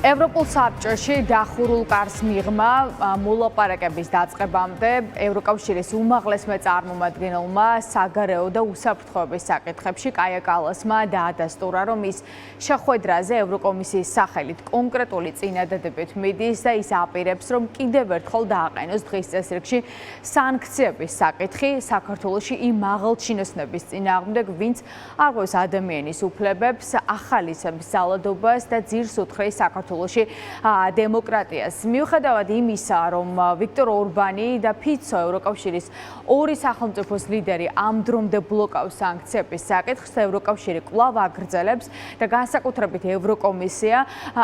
ევროპულ საბჭოში დახურულ კარს მიღმა მოლაპარაკების დაწყებამდე ევროკავშირის უმაღლესმა წარმომადგენელმა საგარეო და უსაფრთხოების საკითხებში კაია კალასმა დაადასტურა, რომ ის შეხვედრაზე ევროკომისიის სახელით კონკრეტული წინადადებით მიდის და ის აპირებს, რომ კიდევ ერთხელ დააყენოს დღის წესრიგში სანქციების საკითხი საქართველოში იმ მაღალჩინოსნების წინააღმდეგ, ვინც არღვევს ადამიანის უფლებებს, ახალისებს ძალადობას და ძირს უთხრეს საქართველოში დემოკრატიას. მიუხედავად იმისა, რომ ვიქტორ ორბანი და ფიცო ევროკავშირის ორი სახელმწიფოს ლიდერი ამ დრომდე ბლოკავს სანქციების საკითხს, ევროკავშირი კვლავ აგრძელებს და განსაკუთრებით ევროკომისია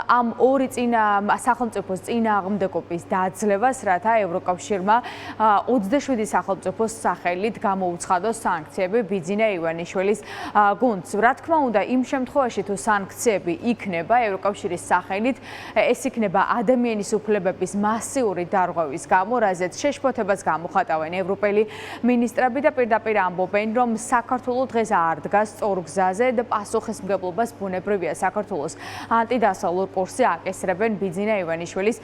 ამ ორი სახელმწიფოს წინააღმდეგობის დაძლევას, რათა ევროკავშირმა 27 სახელმწიფოს სახელით გამოუცხადოს სანქციები ბიძინა ივანიშვილის გუნდს. რა თქმა უნდა, იმ შემთხვევაში თუ სანქციები იქნება ევროკავშირის სახელით, ეს იქნება ადამიანის უფლებების მასიური დარღვევის გამო, რაზეც შეშფოთებას გამოხატავენ ევროპელი მინისტრები და პირდაპირ ამბობენ, რომ საქართველო დღეს არ დგას სწორ გზაზე და პასუხისმგებლობას ბუნებრივია საქართველოს ანტიდასავლურ კურსზე აკისრებენ ბიძინა ივანიშვილის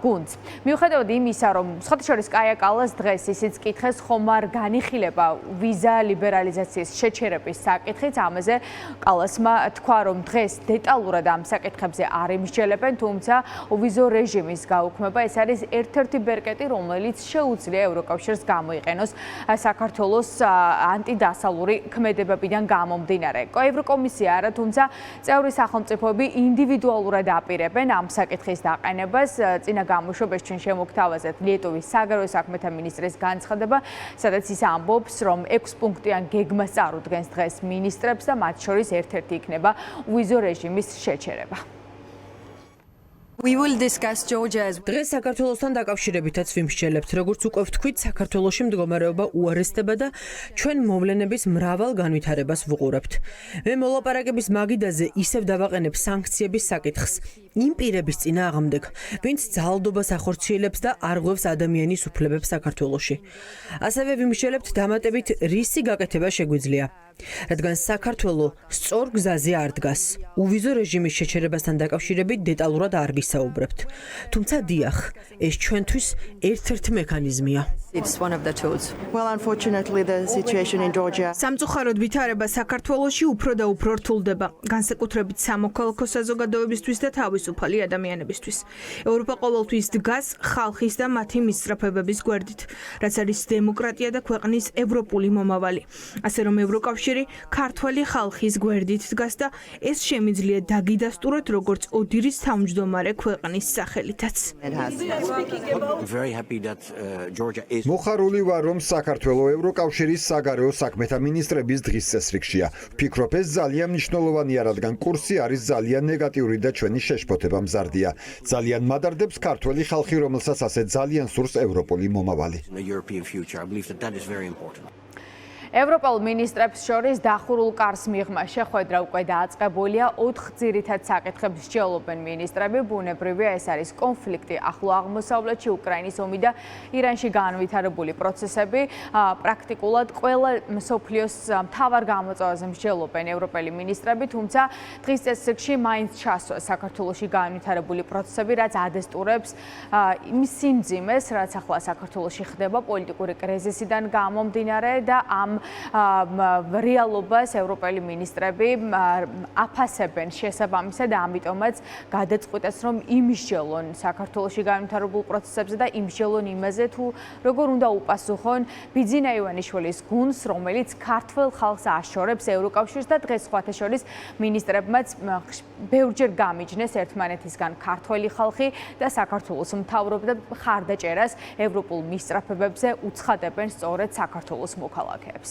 გუნდს. მიუხედავად იმისა, რომ სხვათაშორის კაია კალას დღეს ისიც კითხეს, ხომ არ განიხილება ვიზა ლიბერალიზაციის შეჩერების საკითხიც, ამაზე კალასმა თქვა, რომ დღეს დეტალურად ამ საკითხებზე არ იმსჯელებენ, თუმცა ვიზო რეჟიმის გაუქმება ეს არის ერთ-ერთი ბერკეტი, რომელიც შეუძლია ევროკავშირს გამოიყენოს საქართველოს ანტიდასავლური ქმედებებიდან გამომდინარე. ევროკომისია არა, თუმცა წევრი სახელმწიფოები ინდივიდუალურად აპირებენ ამ საკითხის დაყენებას. წინა გამოშვებაში ჩვენ შემოგთავაზეთ ლიეტუვის საგარეო საქმეთა მინისტრის განცხადება, სადაც ის ამბობს, რომ 6 პუნქტიან გეგმას წარუდგენს დღეს მინისტრებს და მათ შორის ერთ-ერთი იქნება ვიზო რეჟიმის შეჩერება. დღეს საქართველოსთან დაკავშირებითაც ვიმსჯელებთ, როგორც უკვე ვთქვით, საქართველოში მდგომარეობა უარესდება და ჩვენ მოვლენების მრავალ განვითარებას ვუყურებთ. მე მოლაპარაკების მაგიდაზე ისევ დავაყენებ სანქციების საკითხს იმ პირების წინააღმდეგ, ვინც ძალადობას ახორციელებს და არღვევს ადამიანის უფლებებს საქართველოში. ასევე ვიმსჯელებთ დამატებით რისი გაკეთება შეგვიძლია. რადგან საქართველო სწორ გზაზე არ დგას. უვიზო რეჟიმის შეჩერებასთან დაკავშირებით დეტალურად არ ვისაუბრებთ. თუმცა დიახ, ეს ჩვენთვის ერთ-ერთი მექანიზმია. სამწუხაროდ ვითარება საქართველოში უფრო და უფრო რთულდება, განსაკუთრებით სამოქალაქო საზოგადოებისთვის და თავისუფალი ადამიანებისთვის. ევროპა ყოველთვის დგას ხალხის და მათი მისწრაფებების გვერდით, რაც არის დემოკრატია და ქვეყნის ევროპული მომავალი. ასე რომ ევროკავშირი ქართველი ხალხის გვერდით დგას და ეს შემიძლია დაგიდასტუროთ როგორც ოდირის თავმჯდომარე ქვეყნის სახელითაც. მოხარული ვარ, რომ საქართველო ევროკავშირის საგარეო საქმეთა მინისტრების დღის წესრიგშია. ვფიქრობ, ეს ძალიან მნიშვნელოვანია, რადგან კურსი არის ძალიან ნეგატიური და ჩვენი შეშფოთება მზარდია. ძალიან მადარდებს ქართველი ხალხი, რომელსაც ასე ძალიან სურს ევროპული მომავალი. ევროპელ მინისტრებს შორის დახურულ კარს მიღმა შეხვედრა უკვე დააწყებულია. 4 ძირითად საკითხებს სჯელობენ მინისტრები. ბუნებრივია, ეს არის კონფლიქტი ახლო აღმოსავლეთში, უკრაინის ომი და ირანში განვითარებული პროცესები. პრაქტიკულად ყველა მსოფლიოს მთავარ გამოწვევაზე მსჯელობენ ევროპელი მინისტრები, თუმცა დღის წესრიგში მაინც ჩასვა საქართველოში განვითარებული პროცესები, რაც ადესტურებს იმ სიმძიმეს, რაც ახლა საქართველოში ხდება პოლიტიკური კრიზისიდან გამომდინარე და ამ რეალობას ევროპელი მინისტრები აფასებენ შესაბამისად, ამიტომაც გადაწყვიტეს, რომ იმსჯელონ საქართველოში განვითარებულ პროცესებზე და იმსჯელონ იმაზე, თუ როგორ უნდა უპასუხონ ბიძინა ივანიშვილის გუნდს, რომელიც ქართველ ხალხს აშორებს ევროკავშირს და დღეს სხვათა შორის მინისტრებმაც ბევრჯერ გამიჯნეს ერთმანეთისგან ქართველი ხალხი და საქართველოს მთავრობა და მხარდაჭერას ევროპულ მისწრაფებებზე უცხადებენ სწორედ საქართველოს მოქალაქეებს.